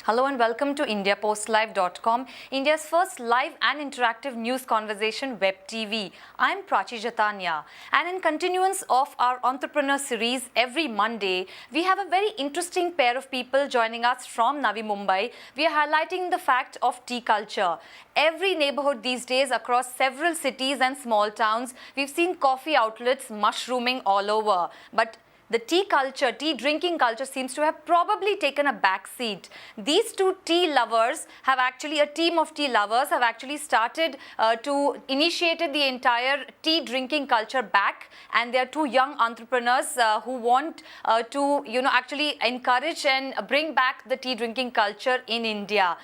Hello and welcome to IndiaPostLive.com, India's first live and interactive news conversation web TV. I'm Prachi Jatanya, and in continuance of our entrepreneur series every Monday, we have a very interesting pair of people joining us from Navi Mumbai. We are highlighting the fact of tea culture. Every neighborhood these days across several cities and small towns, we've seen coffee outlets mushrooming all over. But the tea culture, tea drinking culture seems to have probably taken a back seat. These two tea lovers have actually, a team of tea lovers have actually started to initiated the entire tea drinking culture back, and they are two young entrepreneurs who want to, actually encourage and bring back the tea drinking culture in India.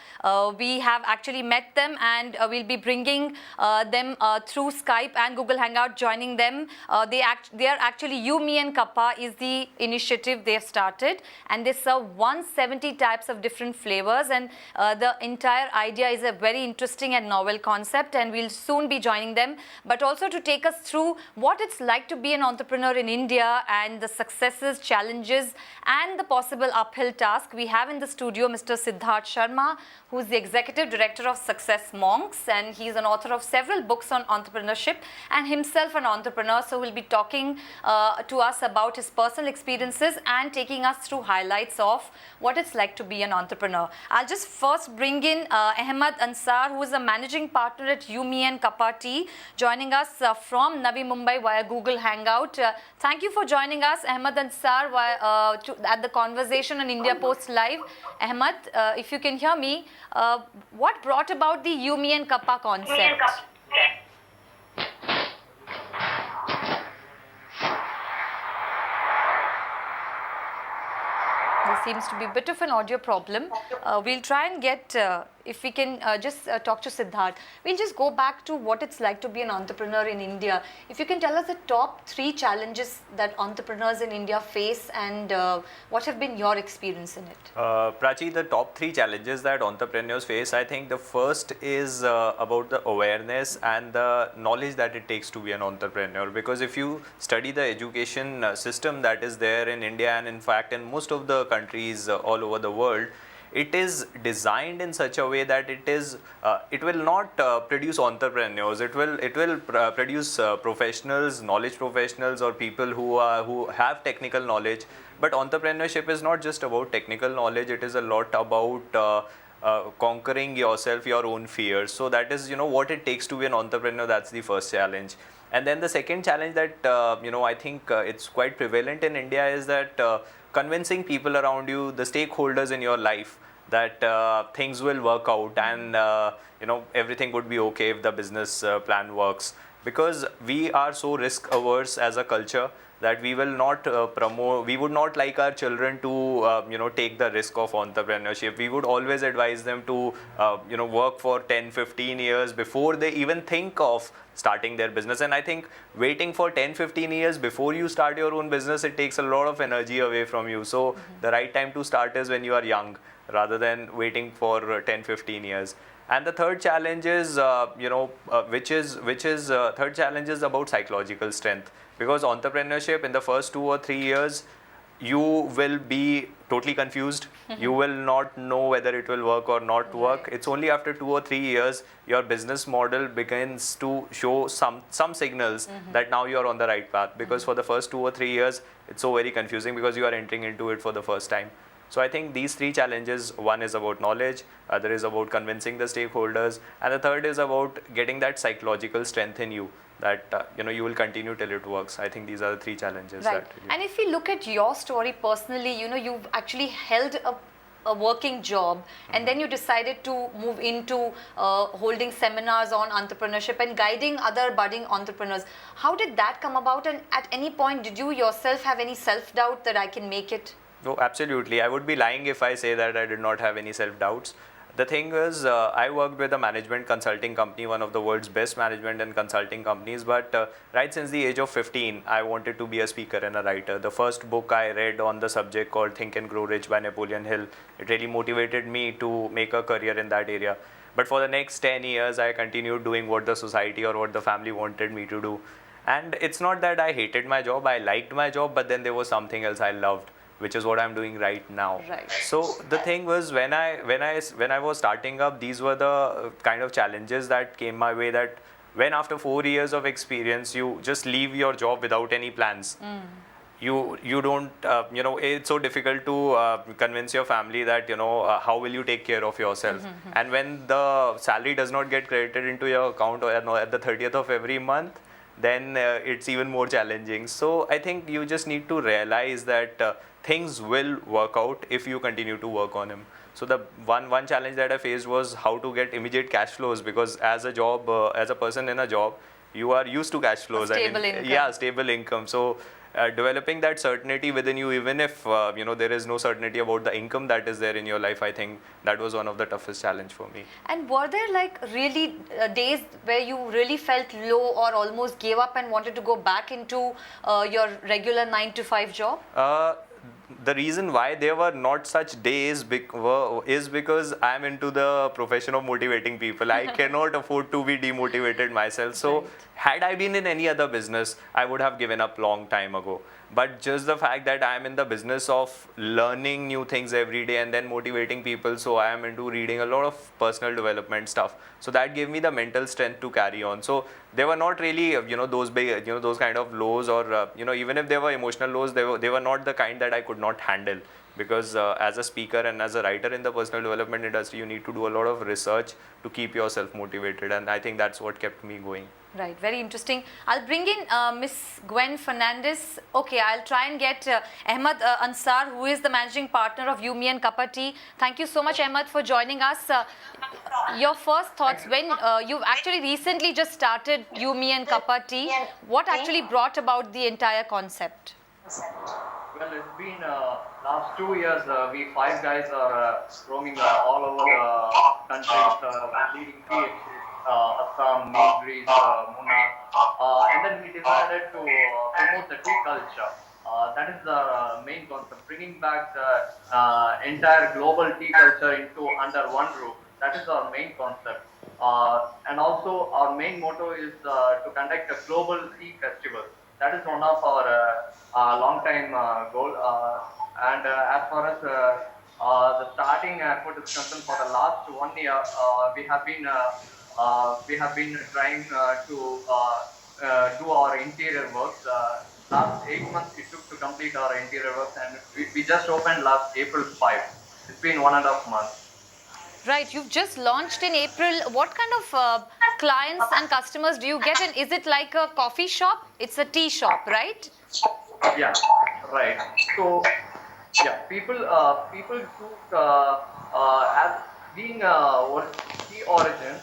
We have actually met them, and we'll be bringing them through Skype and Google Hangout, joining them. They are actually You, Me and Kappa is the initiative they have started, and they serve 170 types of different flavors, and the entire idea is a very interesting and novel concept, and we'll soon be joining them. But also to take us through what it's like to be an entrepreneur in India and the successes, challenges and the possible uphill task, we have in the studio Mr. Siddharth Sharma, who is the Executive Director of Success Monks, and he's an author of several books on entrepreneurship and himself an entrepreneur. So we'll be talking to us about his personal experiences and taking us through highlights of what it's like to be an entrepreneur. I'll just first bring in Ahmed Ansar, who is a managing partner at You, Me and Kappa Tea, joining us from Navi Mumbai via Google Hangout. Thank you for joining us, Ahmed Ansar, at the conversation on India Post Live. Ahmed, if you can hear me, what brought about the You, Me and Kappa concept? There seems to be a bit of an audio problem. We'll try and get, if we can just talk to Siddharth. We'll just go back to what it's like to be an entrepreneur in India. If you can tell us the top 3 challenges that entrepreneurs in India face, and what have been your experience in it? Prachi, the top 3 challenges that entrepreneurs face, I think the first is about the awareness and the knowledge that it takes to be an entrepreneur. Because if you study the education system that is there in India, and in fact in most of the countries all over the world, it is designed in such a way that it will not produce entrepreneurs. It will produce professionals, knowledge professionals, or people who have technical knowledge. But entrepreneurship is not just about technical knowledge. It is a lot about conquering yourself, your own fears. So that is what it takes to be an entrepreneur. That's the first challenge. And then the second challenge that I think it's quite prevalent in India is that convincing people around you, the stakeholders in your life, that things will work out, and everything would be okay if the business plan works. Because we are so risk averse as a culture that we will not we would not like our children to take the risk of entrepreneurship. We would always advise them to work for 10-15 years before they even think of starting their business. And I think waiting for 10-15 years before you start your own business, it takes a lot of energy away from you. So the right time to start is when you are young, rather than waiting for 10-15 years. And the third challenge is, third challenge is about psychological strength. Because entrepreneurship, in the first 2 or 3 years, you will be totally confused. You will not know whether it will work or not work. It's only after 2 or 3 years your business model begins to show some signals that now you are on the right path. Because for the first 2 or 3 years, it's so very confusing because you are entering into it for the first time. So I think these 3 challenges, one is about knowledge, other is about convincing the stakeholders, and the third is about getting that psychological strength in you, that you will continue till it works. I think these are the 3 challenges. Right. And if we look at your story personally, you've actually held a working job, and then you decided to move into holding seminars on entrepreneurship and guiding other budding entrepreneurs. How did that come about, and at any point did you yourself have any self-doubt that I can make it? No, absolutely. I would be lying if I say that I did not have any self-doubts. The thing is, I worked with a management consulting company, one of the world's best management and consulting companies. But right since the age of 15, I wanted to be a speaker and a writer. The first book I read on the subject, called Think and Grow Rich by Napoleon Hill, it really motivated me to make a career in that area. But for the next 10 years, I continued doing what the society or what the family wanted me to do. And it's not that I hated my job. I liked my job, but then there was something else I loved. which is what I'm doing right now. Right. So the thing was, when I was starting up, these were the kind of challenges that came my way. That when after 4 years of experience, you just leave your job without any plans. You don't it's so difficult to convince your family that how will you take care of yourself. And when the salary does not get credited into your account or at the 30th of every month, then it's even more challenging. So I think you just need to realize that things will work out if you continue to work on them. So the one challenge that I faced was how to get immediate cash flows, because as a person in a job, you are used to cash flows. Stable income. Yeah, stable income. So developing that certainty within you, even if there is no certainty about the income that is there in your life, I think that was one of the toughest challenge for me. And were there like really days where you really felt low or almost gave up and wanted to go back into your regular 9 to 5 job? The reason why there were not such days is because I'm into the profession of motivating people. I cannot afford to be demotivated myself. So Right. had I been in any other business, I would have given up long time ago. But just the fact that I am in the business of learning new things every day and then motivating people, so I am into reading a lot of personal development stuff. So that gave me the mental strength to carry on. So they were not really those big those kind of lows, or even if they were emotional lows, they were not the kind that I could not handle. Because as a speaker and as a writer in the personal development industry, you need to do a lot of research to keep yourself motivated, and I think that's what kept me going. Right, very interesting. I'll bring in Miss Gwen Fernandez. Okay, I'll try and get Ahmed Ansar, who is the managing partner of Yumi and Kappa Tea. Thank you so much, Ahmed, for joining us. Your first thoughts when you've actually recently just started Yumi and Kappa Tea. What actually brought about the entire concept? Well, it's been last 2 years. We 5 guys are roaming all over the countries, leading PhDs, Assam, Nilgiris, Munnar, and then we decided to promote the tea culture. That is the main concept, bringing back the entire global tea culture into under one roof. That is our main concept. And also our main motto is to conduct a global tea festival. That is one of our long time goal. And as far as the starting effort is concerned, for the last 1 year, we have been trying to do our interior works. Last 8 months it took to complete our interior works, and we just opened last April 5. It's been 1.5 months. Right, you've just launched in April. What kind of clients and customers do you get? And is it like a coffee shop? It's a tea shop, right? Yeah, right. So, yeah, people who as being tea origin,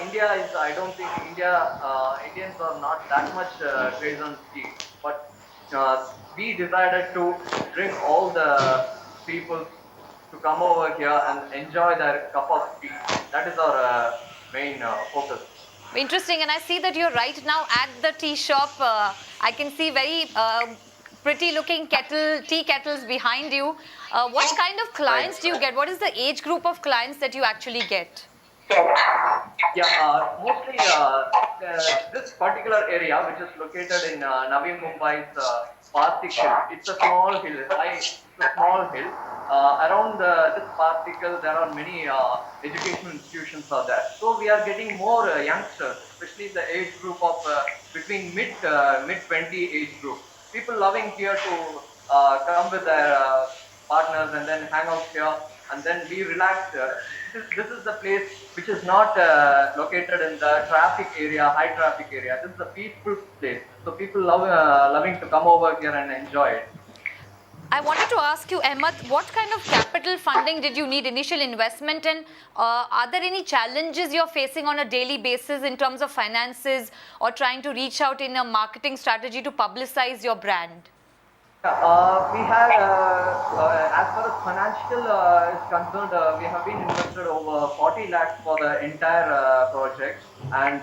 India is. I don't think Indians are not that much crazy on tea, but we decided to bring all the people to come over here and enjoy their cup of tea. That is our main focus. Interesting, and I see that you're right now at the tea shop. I can see very pretty looking tea kettles behind you. What kind of clients do you get? What is the age group of clients that you actually get? Yeah, mostly this particular area, which is located in Navi Mumbai's Parthik Hill. It's a small hill. It's a small hill. Around this Parthik Hill, there are many educational institutions are there. So we are getting more youngsters, especially the age group of between mid 20 age group. People loving here to come with their partners and then hang out here and then be relaxed. This is the place which is not located in the traffic area, high traffic area. This is a peaceful place. So people loving to come over here and enjoy it. I wanted to ask you, Ahmed, what kind of capital funding did you need, initial investment, and are there any challenges you're facing on a daily basis in terms of finances or trying to reach out in a marketing strategy to publicize your brand? We have, as far as financial is concerned, we have been invested over 40 lakhs for the entire project, and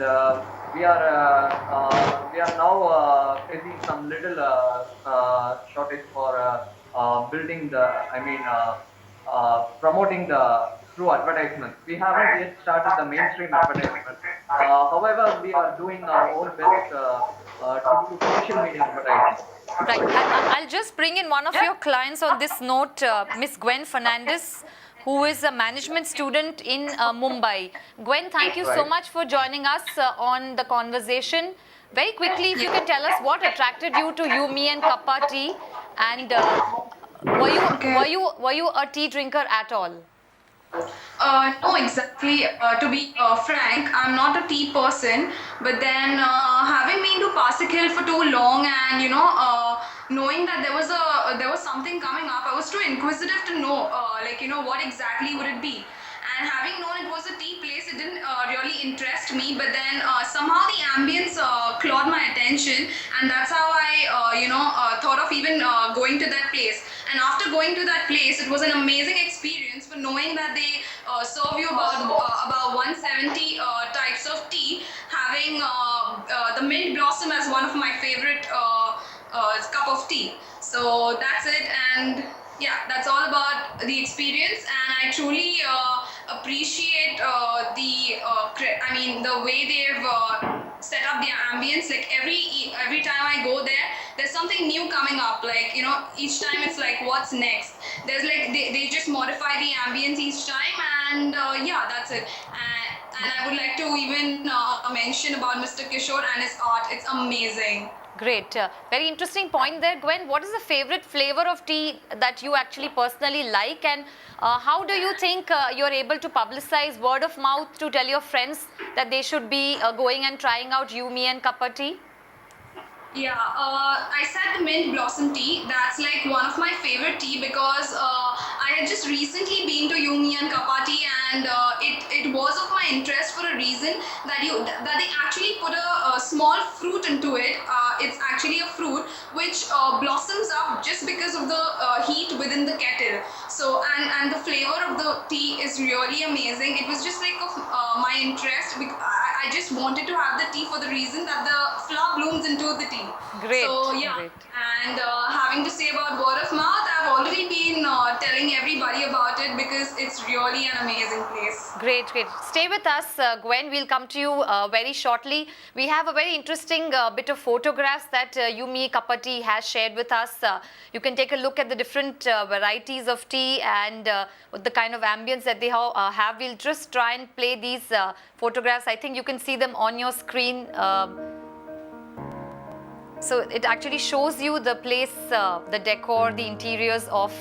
we are now facing some little shortage for building the, promoting the through advertisements. We haven't yet started the mainstream advertisement. However, we are doing our own best to do social media advertising. Right. I'll just bring in one of your clients on this note, Miss Gwen Fernandez, who is a management student in Mumbai. Gwen, thank you so Right. much for joining us on the conversation. Very quickly, if you can tell us what attracted you to You, Me and Kappa Tea, and were you a tea drinker at all? No, exactly. To be frank, I'm not a tea person. But then, having been to Pasik Hill for too long, and knowing that there was something coming up, I was too inquisitive to know, what exactly would it be. And having known it was a tea place, it didn't really interest me. But then somehow the ambience clawed my attention, and that's how I, thought of even going to that place. And after going to that place, it was an amazing experience for knowing that they serve you about 170 types of tea, having the mint blossom as one of my favorite cup of tea. So that's it, and yeah, that's all about the experience. And I truly appreciate the way they've set up their ambience. Like every time I go there, there's something new coming up. Like each time it's like, what's next? There's like they just modify the ambience each time, and yeah, that's it. And I would like to even mention about Mr. Kishore and his art. It's amazing. Great. Very interesting point there, Gwen. What is the favorite flavor of tea that you actually personally like, and how do you think you're able to publicize word of mouth to tell your friends that they should be going and trying out You, Me and Kappa Tea? Yeah, I said the mint blossom tea. That's like one of my favorite tea because I had just recently been to You, Me and Kappa Tea, and it was of my interest for a reason that they actually put a small fruit into it. It's actually a fruit which blossoms up just because of the heat within the kettle. So and the flavor of the tea is really amazing. It was just like of my interest. I just wanted to have the tea for the reason that the flower blooms into the tea. Great. So yeah, Great. and having to say about word of mouth, I've already been telling everybody about it because it's really an amazing place. Great, great. Stay with us, Gwen. We'll come to you very shortly. We have a very interesting bit of photographs that You, Me, Kappa Tea has shared with us. You can take a look at the different varieties of tea and the kind of ambience that they have. We'll just try and play these photographs. I think you can see them on your screen. So it actually shows you the place, the decor, the interiors of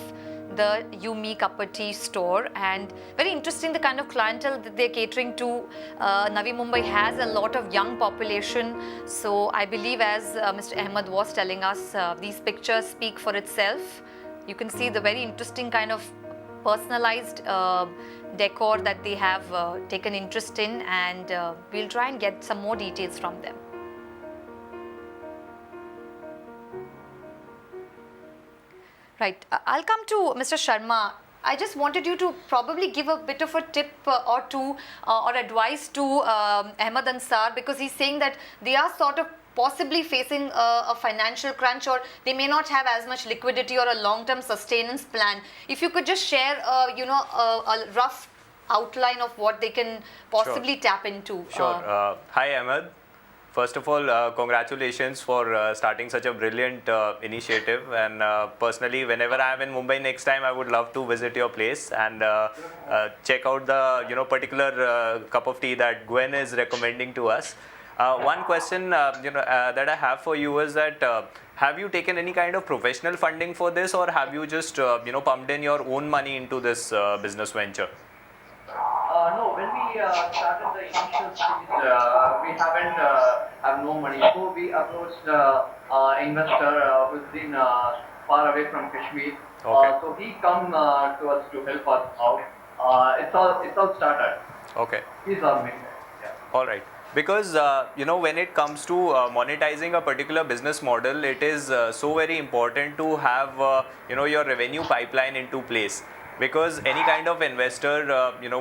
the You, Me Kappa Tea store, and very interesting the kind of clientele that they're catering to. Navi Mumbai has a lot of young population, so I believe, as Mr. Ahmed was telling us, these pictures speak for itself. You can see the very interesting kind of personalized decor that they have taken interest in, and we'll try and get some more details from them. Right. I'll come to Mr. Sharma. I just wanted you to probably give a bit of a tip or two or advice to Ahmed Ansar, because he's saying that they are sort of possibly facing a financial crunch, or they may not have as much liquidity or a long-term sustenance plan. If you could just share, a rough outline of what they can possibly tap into. Sure. Hi, Ahmed. First of all, congratulations for starting such a brilliant initiative. And personally, whenever I am in Mumbai next time, I would love to visit your place and check out the particular cup of tea that Gwen is recommending to us. One question that I have for you is that have you taken any kind of professional funding for this, or have you just pumped in your own money into this business venture? No, when we started the initial stage, we haven't have no money. So we approached investor who's been far away from Kashmir. Okay. So he come to us to help us out. It's all started. Okay. He's our mentor. Yeah. All right. Because when it comes to monetizing a particular business model, it is so very important to have your revenue pipeline into place. Because any kind of investor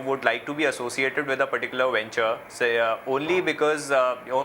would like to be associated with a particular venture, say only because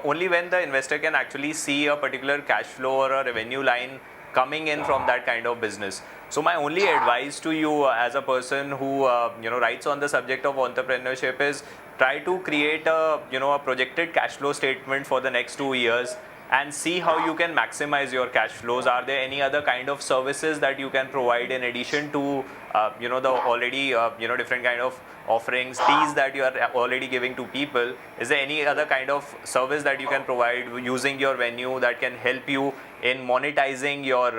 only when the investor can actually see a particular cash flow or a revenue line coming in from that kind of business. So my only advice to you as a person who writes on the subject of entrepreneurship is try to create a projected cash flow statement for the next 2 years and see how you can maximize your cash flows. Are there any other kind of services that you can provide in addition to the already different kind of offerings, teas that you are already giving to people? Is there any other kind of service that you can provide using your venue that can help you in monetizing your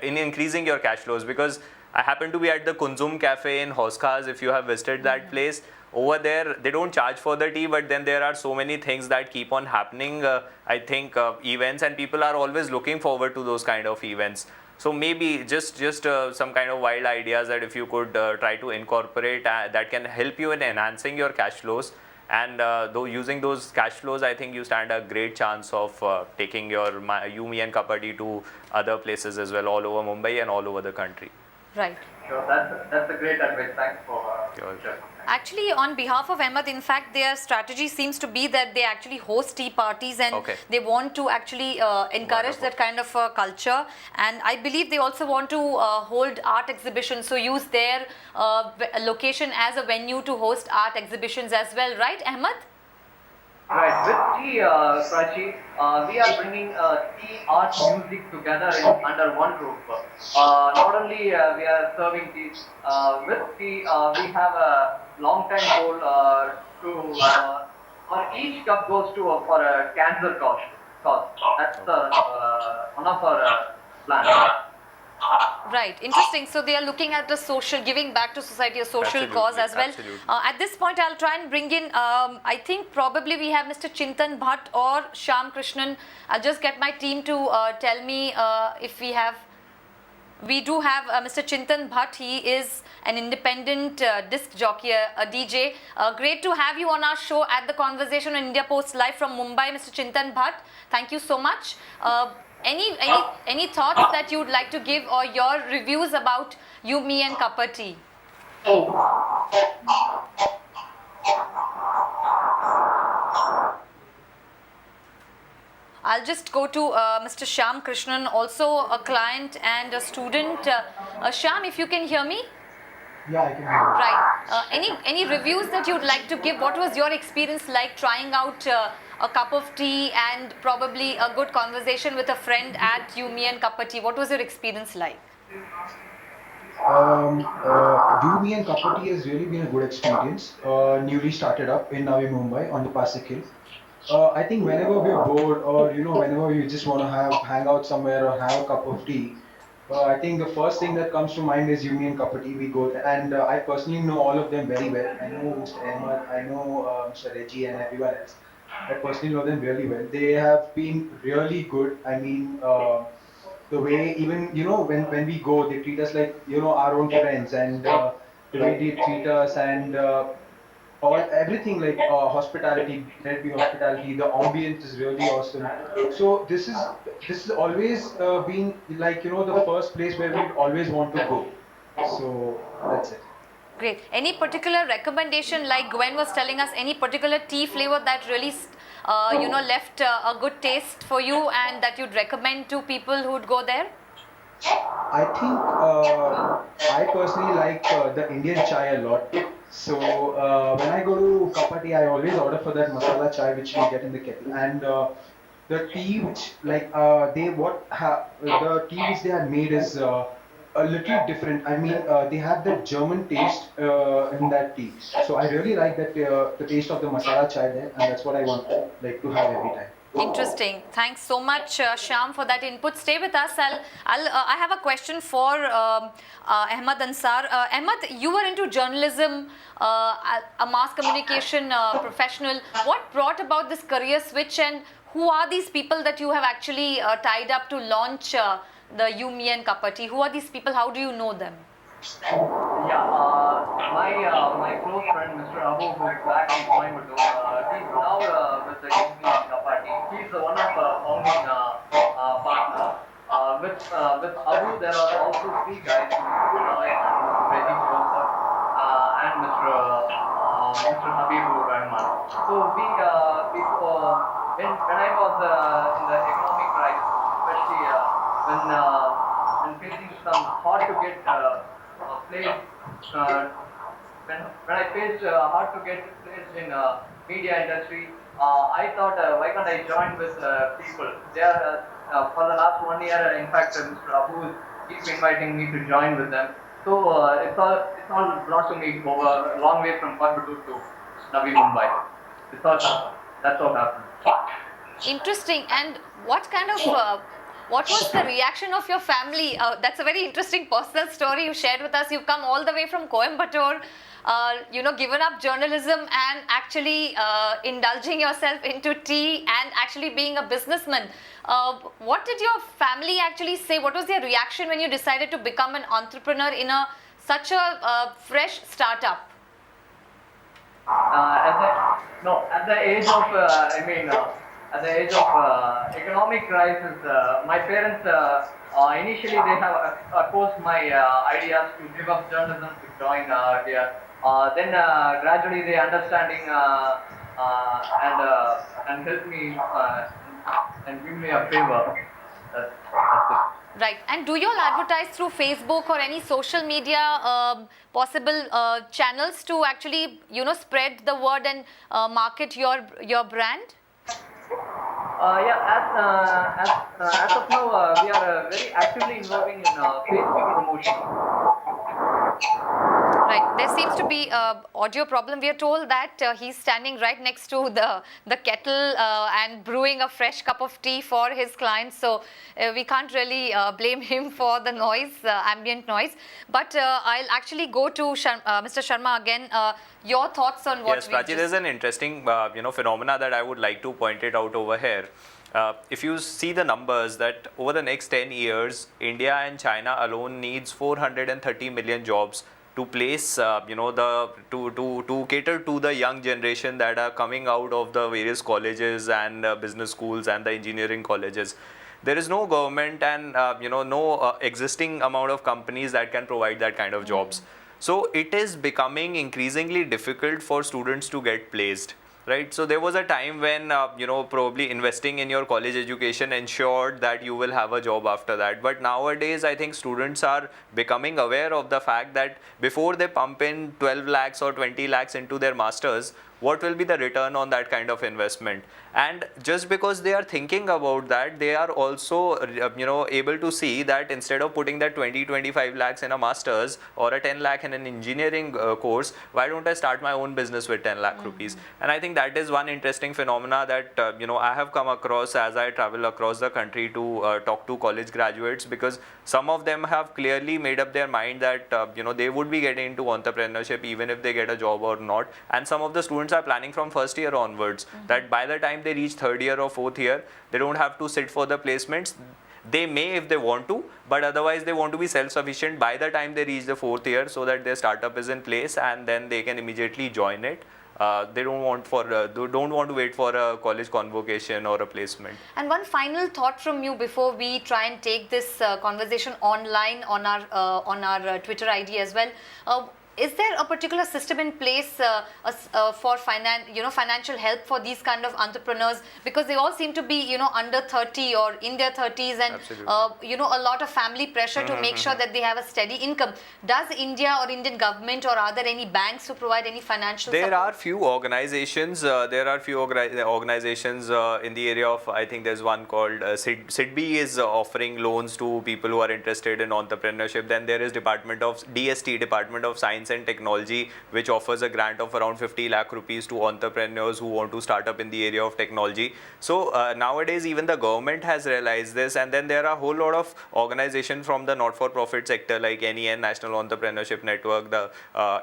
in increasing your cash flows? Because I happen to be at the Kunzum Cafe in Hauskas. If you have visited that place, over there they don't charge for the tea, but then there are so many things that keep on happening. I think events, and people are always looking forward to those kind of events. So maybe just some kind of wild ideas that if you could try to incorporate that can help you in enhancing your cash flows. And though using those cash flows, I think you stand a great chance of taking your You, Me and Kapadi to other places as well, all over Mumbai and all over the country. Right. Sure, that's a great advice. Thanks for Sure. Actually, on behalf of Ahmed, in fact, their strategy seems to be that they actually host tea parties, and they want to actually encourage that kind of culture. And I believe they also want to hold art exhibitions, so use their location as a venue to host art exhibitions as well, right, Ahmed? Right, with tea, Prachi, we are bringing tea, art, music together under one roof. Not only we are serving tea, with tea we have a long-time goal to, or each cup goes to for a cancer cause. That's one of our plans. Right, interesting. So they are looking at the social, giving back to society, a social cause as well. At this point, I'll try and bring in, I think probably we have Mr. Chintan Bhatt or Shyam Krishnan. I'll just get my team to tell me if we have. We do have Mr. Chintan Bhatt. He is an independent disc jockey, a DJ. Great to have you on our show at the Conversation on India Post Live from Mumbai, Mr. Chintan Bhatt. Thank you so much. Any thoughts that you'd like to give, or your reviews about You, Me and Cup of Tea? I'll just go to Mr. Shyam Krishnan, also a client and a student. Shyam, if you can hear me? Yeah, I can hear you. Right. Any reviews that you'd like to give? What was your experience like trying out a cup of tea and probably a good conversation with a friend at You, Me and Cup of Tea? What was your experience like? You, Me and Cup of Tea has really been a good experience. Newly started up in Navi Mumbai on the Pasik Hill. I think whenever we're bored, or whenever you just want to hang out somewhere or have a cup of tea, I think the first thing that comes to mind is You, Me and Cup of Tea. We go, and I personally know all of them very well. I know Mr. Ahmed, I know Mr. Reggie, and everyone else. I personally know them really well. They have been really good. I mean, the way even when we go, they treat us like our own friends, and the way they treat us, and everything like hospitality, let it be hospitality. The ambience is really awesome. So this is always been like the first place where we always want to go. So that's it. Great. Any particular recommendation, like Gwen was telling us, any particular tea flavor that really left a good taste for you and that you'd recommend to people who'd go there? I think I personally like the Indian chai a lot. So when I go to Cup of Tea, I always order for that masala chai which we get in the kettle, and the tea which the tea which they had made is a little different. I mean, they have that German taste in that tea. So I really like that the taste of the masala chai there, and that's what I want to have every time. Interesting. Thanks so much, Shyam, for that input. Stay with us. I have a question for Ahmed Ansar. Ahmed, you were into journalism, a mass communication professional. What brought about this career switch, and who are these people that you have actually tied up to launch the You, Me and Cup of Tea? Who are these people? How do you know them? Yeah, my close friend Mr. Abu, who is back in Coimbatore, he's now with the UP Kapati. He's one of the founding partners. With Abu, there are also three guys, Mr. Reggie Joseph, and Mr. Habibur Rahman. So when I was in the economic crisis, especially with when facing some hard to get place, uh, when I faced hard to get placed in media industry, I thought why can't I join with people? They are for the last 1 year, in fact, Mr. Abu keep inviting me to join with them. So it's all brought to me over a long way from Coimbatore to Navi Mumbai. That's what happened. Interesting. And what kind of what was the reaction of your family? That's a very interesting personal story you shared with us. You've come all the way from Coimbatore, given up journalism and actually indulging yourself into tea and actually being a businessman. What did your family actually say? What was their reaction when you decided to become an entrepreneur in such a fresh startup? At the age of, at the age of economic crisis, my parents initially they have opposed my ideas to give up journalism to join here. Then gradually they understanding and help me and give me a favor. That's it. Right. And do you all advertise through Facebook or any social media possible channels to actually, spread the word and market your brand? As of now, we are very actively involving in Facebook promotion. Right. There seems to be an audio problem. We are told that he's standing right next to the kettle and brewing a fresh cup of tea for his clients. So we can't really blame him for the noise, ambient noise. But I'll actually go to Mr. Sharma again. Your thoughts on what? Yes, Prachi, there's an interesting phenomena that I would like to point it out over here. If you see the numbers that over the next 10 years, India and China alone needs 430 million jobs to place, to cater to the young generation that are coming out of the various colleges and business schools and the engineering colleges. There is no government and no existing amount of companies that can provide that kind of jobs. So it is becoming increasingly difficult for students to get placed. Right, so there was a time when probably investing in your college education ensured that you will have a job after that. But nowadays, I think students are becoming aware of the fact that before they pump in 12 lakhs or 20 lakhs into their masters, what will be the return on that kind of investment? And just because they are thinking about that, they are also able to see that instead of putting that 20-25 lakhs in a masters or a 10 lakh in an engineering course, why don't I start my own business with 10 lakh rupees? And I think that is one interesting phenomena that I have come across as I travel across the country to talk to college graduates, because some of them have clearly made up their mind that they would be getting into entrepreneurship even if they get a job or not. And some of the students are planning from first year onwards that by the time they reach third year or fourth year, they don't have to sit for the placements. They may if they want to, but otherwise they want to be self-sufficient by the time they reach the fourth year, so that their startup is in place and then they can immediately join it. They don't want to wait for a college convocation or a placement. And one final thought from you before we try and take this conversation online on our Twitter ID as well. Is there a particular system in place for financial help for these kind of entrepreneurs? Because they all seem to be, under 30 or in their 30s, and a lot of family pressure to make sure that they have a steady income. Does India or Indian government, or are there any banks who provide any financial support? There are few organizations. Organizations in the area of, I think there's one called SIDBI is offering loans to people who are interested in entrepreneurship. Then there is Department of Science and Technology, which offers a grant of around 50 lakh rupees to entrepreneurs who want to start up in the area of technology. So nowadays even the government has realized this, and then there are a whole lot of organizations from the not-for-profit sector like NEN, National Entrepreneurship Network, the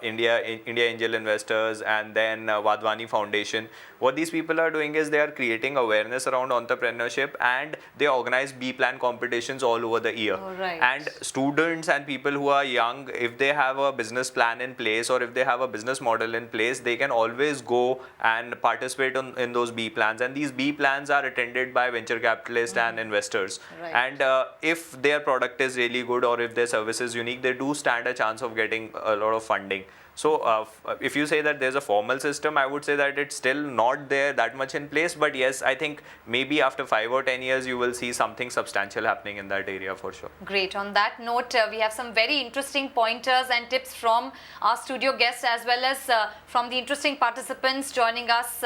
India Angel Investors, and then Wadhwani Foundation. What these people are doing is they are creating awareness around entrepreneurship, and they organize B-plan competitions all over the year. Right. And students and people who are young, if they have a business plan in place or if they have a business model in place, they can always go and participate in those B plans. And these B plans are attended by venture capitalists and investors. Right. And if their product is really good or if their service is unique, they do stand a chance of getting a lot of funding. So if you say that there's a formal system, I would say that it's still not there that much in place. But yes, I think maybe after 5 or 10 years, you will see something substantial happening in that area for sure. Great. On that note, we have some very interesting pointers and tips from our studio guests as well as from the interesting participants joining us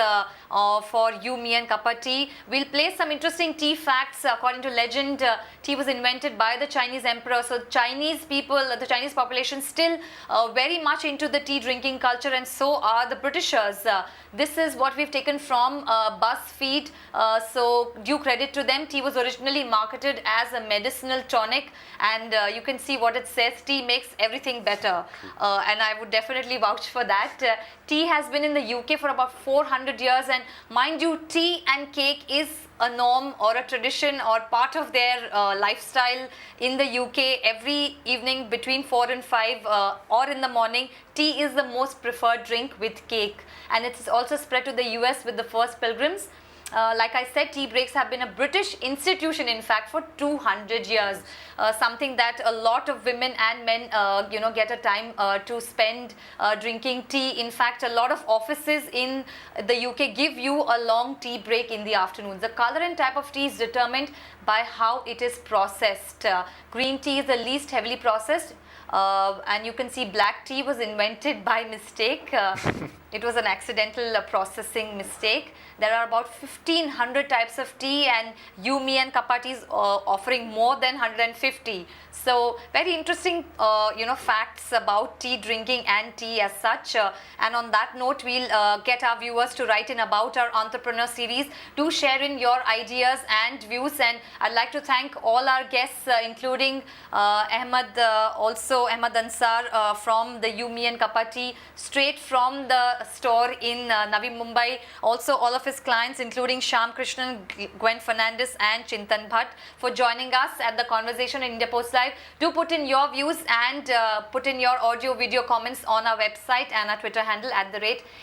for You, Me and Cup of Tea. We'll play some interesting tea facts. According to legend, tea was invented by the Chinese emperor. So Chinese people, the Chinese population still very much into the tea drinking culture, and so are the Britishers. This is what we've taken from BuzzFeed. So due credit to them. Tea was originally marketed as a medicinal tonic, and you can see what it says. Tea makes everything better, and I would definitely vouch for that. Tea has been in the UK for about 400 years, and mind you, tea and cake is a norm or a tradition or part of their lifestyle in the UK. Every evening between 4 and 5 or in the morning, tea is the most preferred drink with cake, and it's also spread to the US with the first pilgrims. Like I said, tea breaks have been a British institution, in fact, for 200 years. Something that a lot of women and men, get a time to spend drinking tea. In fact, a lot of offices in the UK give you a long tea break in the afternoon. The color and type of tea is determined by how it is processed. Green tea is the least heavily processed. And you can see black tea was invented by mistake. It was an accidental processing mistake. There are about 1500 types of tea, and You, Me and Cup of Tea is offering more than 150. So very interesting, facts about tea drinking and tea as such. And on that note, we'll get our viewers to write in about our entrepreneur series. Do share in your ideas and views. And I'd like to thank all our guests, including Ahmed Ansar from the You, Me and Cup of Tea, straight from the store in Navi Mumbai. Also all of his clients, including Sham Krishnan, Gwen Fernandez and Chintan Bhatt, for joining us at the conversation in India Post Live. Do put in your views and put in your audio video comments on our website and our Twitter handle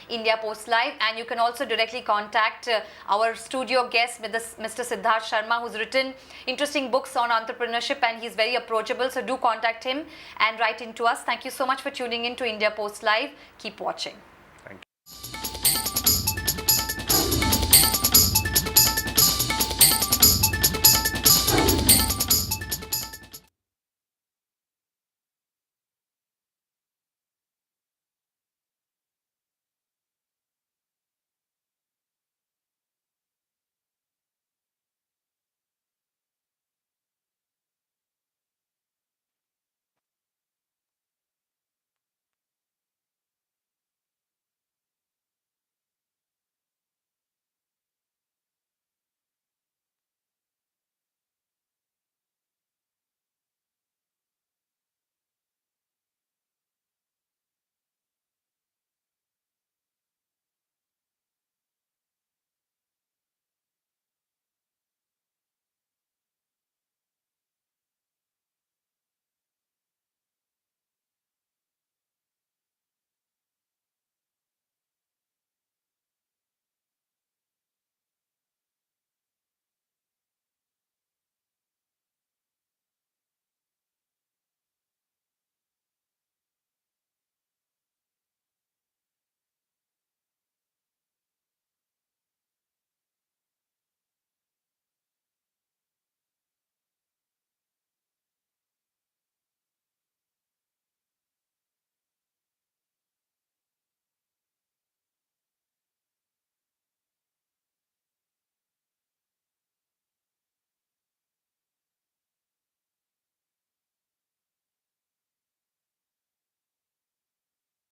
@India Post Live. And you can also directly contact our studio guest, Mr. Siddharth Sharma, who's written interesting books on entrepreneurship, and he's very approachable. So do contact him and write into us. Thank you so much for tuning in to India Post Live. Keep watching.